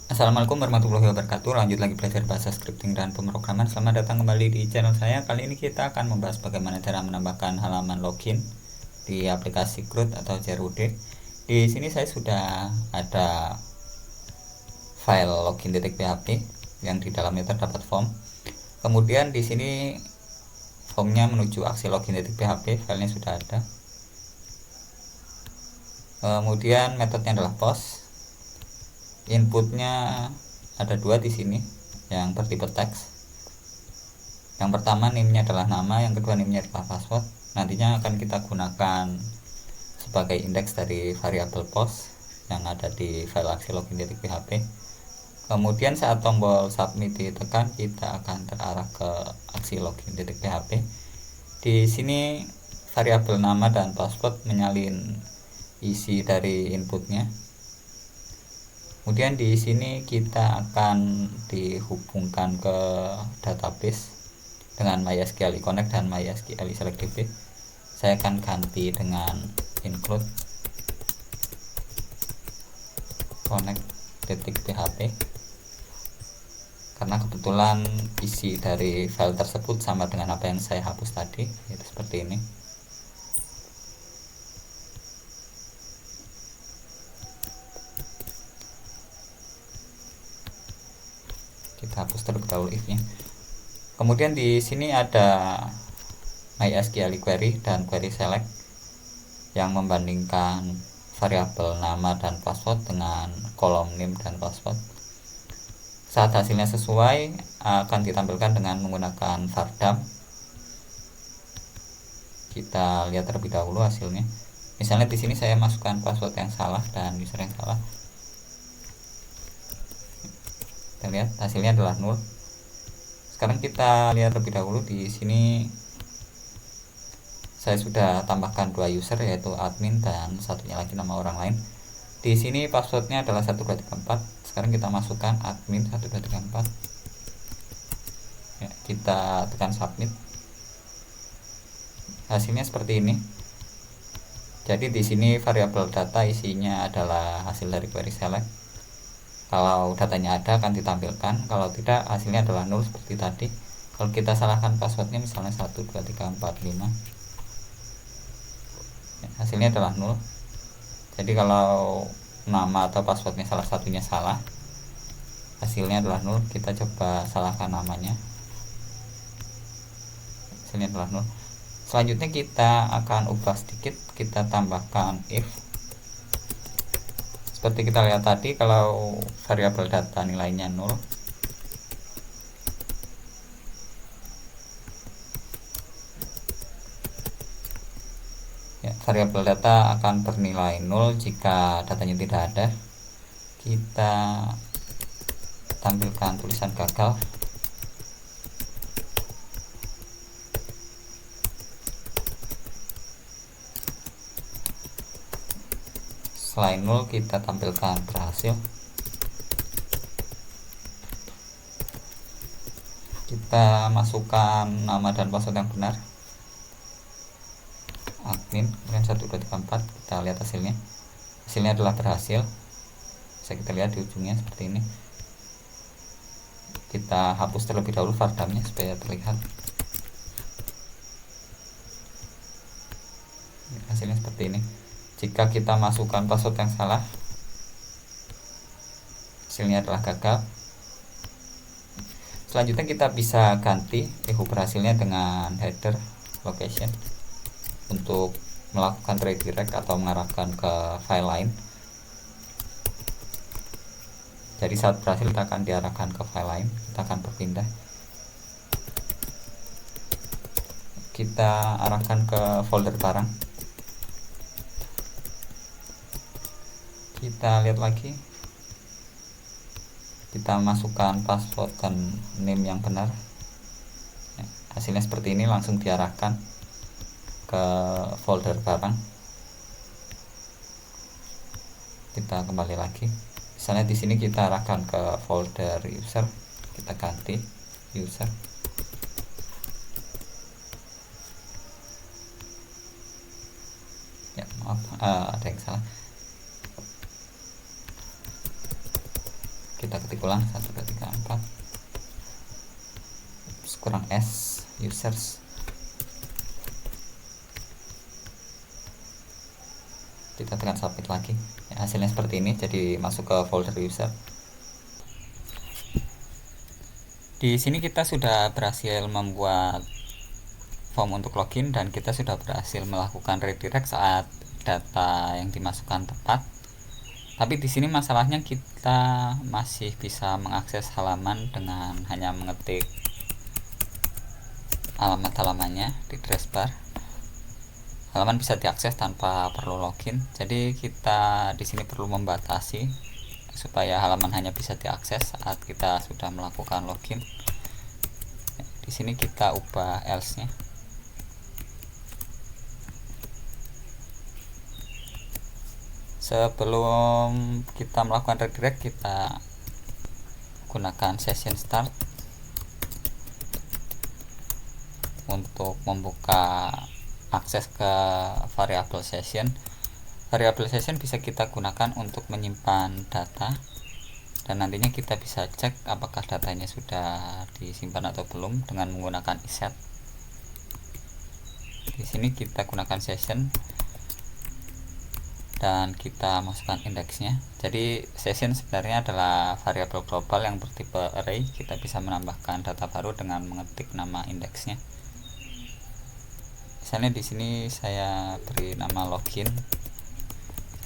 Assalamualaikum warahmatullahi wabarakatuh. Lanjut lagi belajar bahasa scripting dan pemrograman. Selamat datang kembali di channel saya. Kali ini kita akan membahas bagaimana cara menambahkan halaman login di aplikasi CRUD atau CRUD. Di sini saya sudah ada file login.php yang di dalamnya terdapat form. Kemudian di sini formnya menuju aksi login.php, filenya sudah ada. Kemudian metodenya adalah post. Inputnya ada dua di sini yang bertipe teks. Yang pertama name-nya adalah nama, yang kedua name-nya adalah password. Nantinya akan kita gunakan sebagai indeks dari variabel post yang ada di file aksi login.php. Kemudian saat tombol submit ditekan, kita akan terarah ke aksi login.php. Di sini variabel nama dan password menyalin isi dari inputnya. Kemudian di sini kita akan dihubungkan ke database dengan MySQL Connect dan MySQL SelectDB. Saya akan ganti dengan include connect.php karena kebetulan isi dari file tersebut sama dengan apa yang saya hapus tadi, yaitu seperti ini. Kita hapus terlebih dahulu if-nya. Kemudian di sini ada MySQL query dan query select yang membandingkan variabel nama dan password dengan kolom name dan password. Saat hasilnya sesuai akan ditampilkan dengan menggunakan vardam. Kita lihat terlebih dahulu hasilnya. Misalnya di sini saya masukkan password yang salah dan user yang salah. Kita lihat hasilnya adalah 0. Sekarang kita lihat terlebih dahulu di sini saya sudah tambahkan dua user, yaitu admin dan satunya lagi nama orang lain. Di sini passwordnya adalah 1234. Sekarang kita masukkan admin 1234. Ya, kita tekan submit. Hasilnya seperti ini. Jadi di sini variabel data isinya adalah hasil dari query select. Kalau datanya ada akan ditampilkan, kalau tidak hasilnya adalah 0 seperti tadi. Kalau kita salahkan passwordnya misalnya 12345, ya, hasilnya adalah 0. Jadi kalau nama atau passwordnya salah satunya salah, hasilnya adalah 0. Kita coba salahkan namanya, hasilnya adalah 0. Selanjutnya kita akan ubah sedikit, kita tambahkan if. Seperti kita lihat tadi, kalau variabel data nilainya 0, ya, variabel data akan bernilai 0 jika datanya tidak ada. Kita tampilkan tulisan gagal. Selain 0 kita tampilkan berhasil. Kita masukkan nama dan password yang benar, admin, kemudian 1234. Kita lihat hasilnya. Hasilnya adalah berhasil. Bisa kita lihat di ujungnya seperti ini. Kita hapus terlebih dahulu vardamnya supaya terlihat. Hasilnya seperti ini. Jika kita masukkan password yang salah, hasilnya adalah gagal. Selanjutnya kita bisa ganti hubungan hasilnya dengan header location untuk melakukan redirect atau mengarahkan ke file lain. Jadi saat berhasil kita akan diarahkan ke file lain, kita akan berpindah. Kita arahkan ke folder barang. Kita lihat lagi, kita masukkan password dan name yang benar, ya, hasilnya seperti ini, langsung diarahkan ke folder barang. Kita kembali lagi, misalnya di sini kita arahkan ke folder user, kita ganti user. Ya maaf, ada yang salah. kita ketik ulang 1 2 3 4 kurang S users, kita tekan submit lagi ya, hasilnya seperti ini. Jadi masuk ke folder user. Di sini kita sudah berhasil membuat form untuk login dan kita sudah berhasil melakukan redirect saat data yang dimasukkan tepat. Tapi di sini masalahnya kita masih bisa mengakses halaman dengan hanya mengetik alamat halamannya di address bar. Halaman bisa diakses tanpa perlu login. Jadi kita di sini perlu membatasi supaya halaman hanya bisa diakses saat kita sudah melakukan login. Di sini kita ubah else-nya. Sebelum kita melakukan redirect, kita gunakan session start untuk membuka akses ke variabel session. Variabel session bisa kita gunakan untuk menyimpan data dan nantinya kita bisa cek apakah datanya sudah disimpan atau belum dengan menggunakan iset. Di sini kita gunakan session dan kita masukkan indeksnya. Jadi session sebenarnya adalah variabel global yang bertipe array. Kita bisa menambahkan data baru dengan mengetik nama indeksnya. Misalnya di sini saya beri nama login.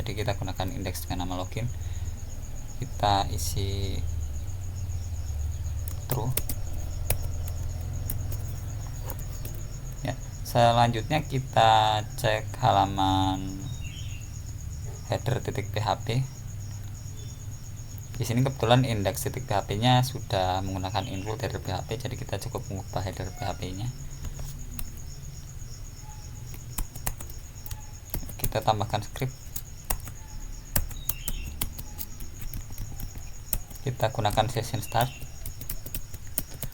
Jadi kita gunakan indeks dengan nama login. Kita isi true. Ya, selanjutnya kita cek halaman header.php. Di sini kebetulan index.php-nya sudah menggunakan include header PHP, jadi kita cukup mengubah header PHP-nya. Kita tambahkan script. Kita gunakan session start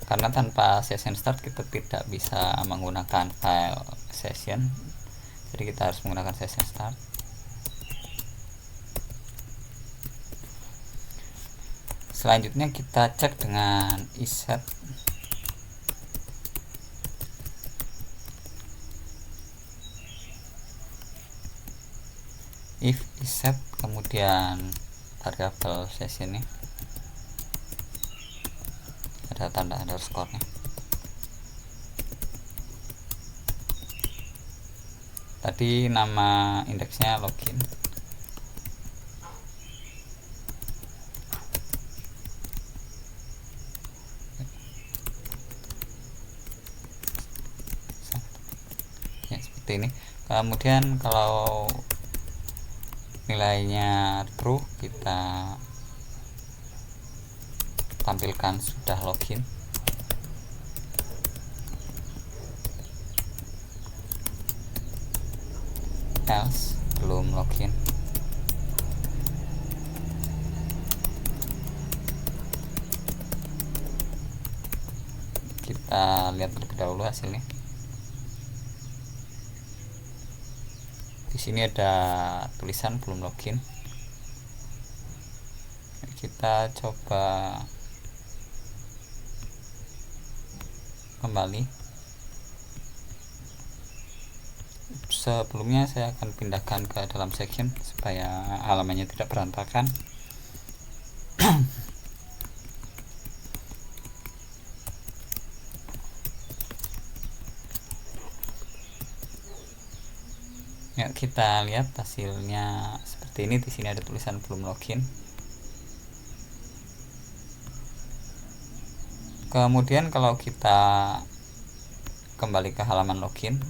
karena tanpa session start kita tidak bisa menggunakan file session, jadi kita harus menggunakan session start. Selanjutnya kita cek dengan iset. If iset kemudian variabel session ini ada tanda underscore-nya. Tadi nama indeksnya login. Ya, seperti ini. Kemudian kalau nilainya true, kita tampilkan sudah login. Else belum login. Kita lihat terlebih dahulu hasilnya. Di sini ada tulisan belum login. Kita coba kembali. Sebelumnya saya akan pindahkan ke dalam section supaya halamannya tidak berantakan. Ya, kita lihat hasilnya seperti ini. Di sini ada tulisan belum login. Kemudian kalau kita kembali ke halaman login,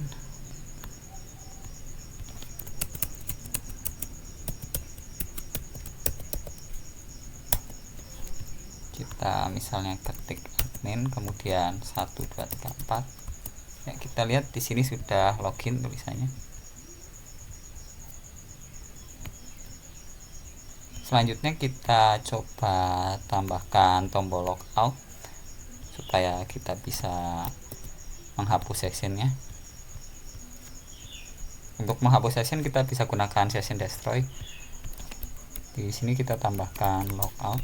kita misalnya ketik admin kemudian 1 2 3 4. Ya, kita lihat di sini sudah login tulisannya. Selanjutnya kita coba tambahkan tombol logout supaya kita bisa menghapus sectionnya. Untuk menghapus session kita bisa gunakan session destroy. Di sini kita tambahkan logout.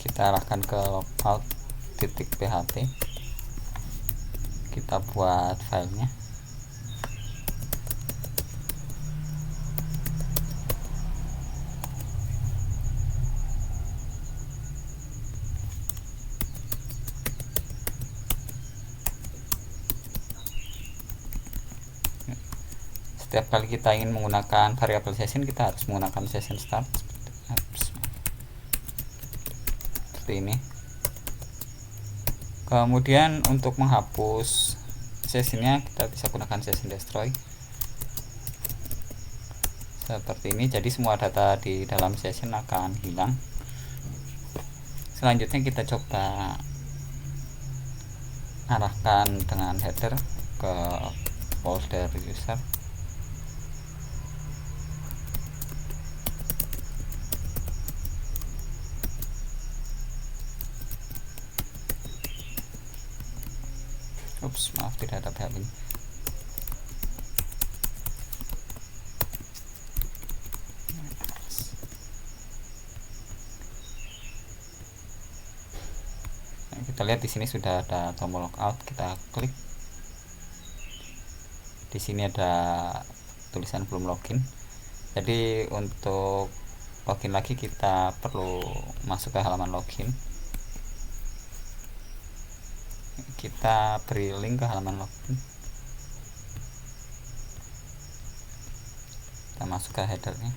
kita arahkan ke logout .php, kita buat filenya. Setiap kali kita ingin menggunakan variabel session, kita harus menggunakan session start seperti ini. Kemudian untuk menghapus sessionnya, kita bisa gunakan session destroy seperti ini. Jadi semua data di dalam session akan hilang. Selanjutnya kita coba arahkan dengan header ke folder user. Maaf, tidak ada PHP. Kita lihat di sini sudah ada tombol logout, kita klik. Di sini ada tulisan belum login. Jadi untuk login lagi kita perlu masuk ke halaman login. Kita beri link ke halaman login. Kita masuk ke headernya.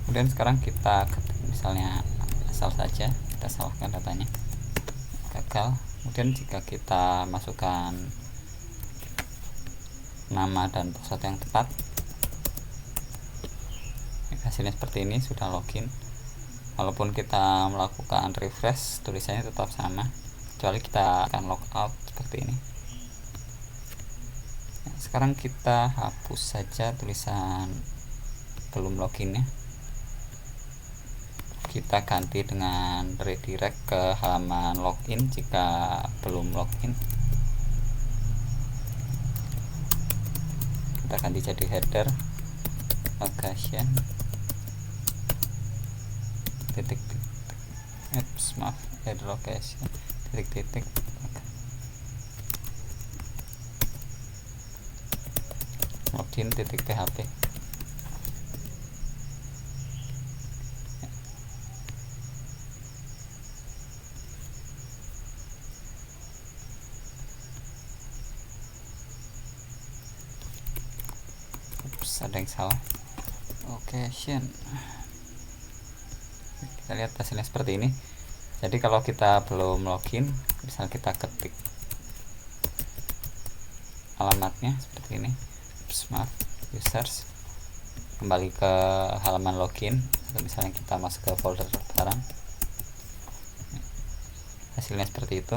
Kemudian sekarang kita ketik misalnya asal saja, kita salahkan datanya, gagal. Kemudian jika kita masukkan nama dan password yang tepat, hasilnya seperti ini, sudah login. Walaupun kita melakukan refresh, tulisannya tetap sama, kecuali kita akan logout seperti ini. Sekarang kita hapus saja tulisan belum loginnya. Kita ganti dengan redirect ke halaman login jika belum login. Kita ganti jadi header location header location login .php. Ada yang salah. Location. Kita lihat hasilnya seperti ini. Jadi kalau kita belum login, misal kita ketik alamatnya seperti ini, users, kembali ke halaman login, atau misalnya kita masuk ke folder barang, hasilnya seperti itu.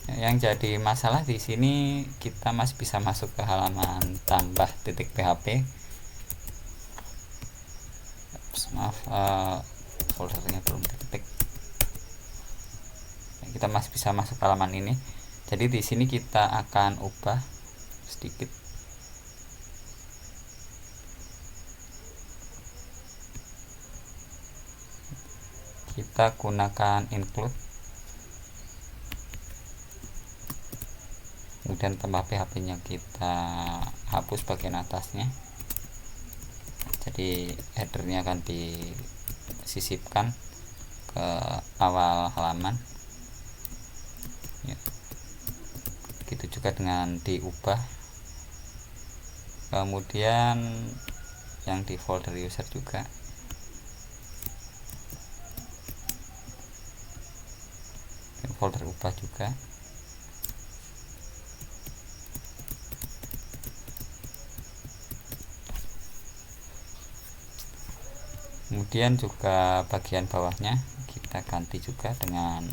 Yang jadi masalah di sini, kita masih bisa masuk ke halaman tambah .php. Foldernya belum diketik. Kita masih bisa masuk ke halaman ini. Jadi di sini kita akan ubah sedikit. Kita gunakan include, kemudian tambah PHP nya kita hapus bagian atasnya. Jadi headernya akan disisipkan ke awal halaman ya. Begitu juga dengan diubah. Kemudian yang di folder user juga. Folder ubah juga. Kemudian juga bagian bawahnya kita ganti juga dengan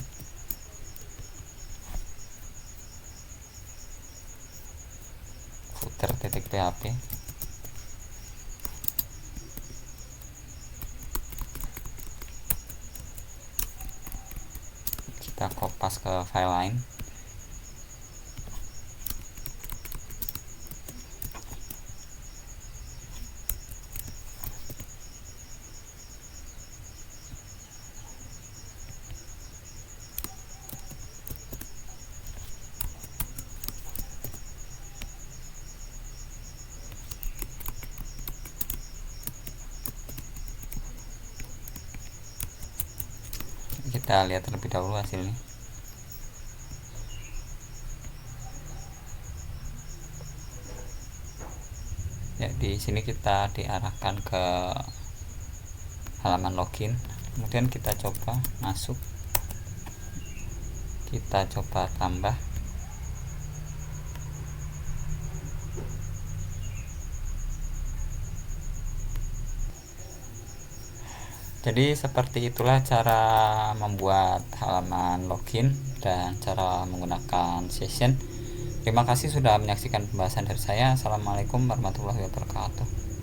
footer.php. kita kopas ke file lain. Kita lihat terlebih dahulu hasilnya. Ya, di sini kita diarahkan ke halaman login, kemudian kita coba masuk, kita coba tambah. Jadi seperti itulah cara membuat halaman login dan cara menggunakan session. Terima kasih sudah menyaksikan pembahasan dari saya. Assalamualaikum warahmatullahi wabarakatuh.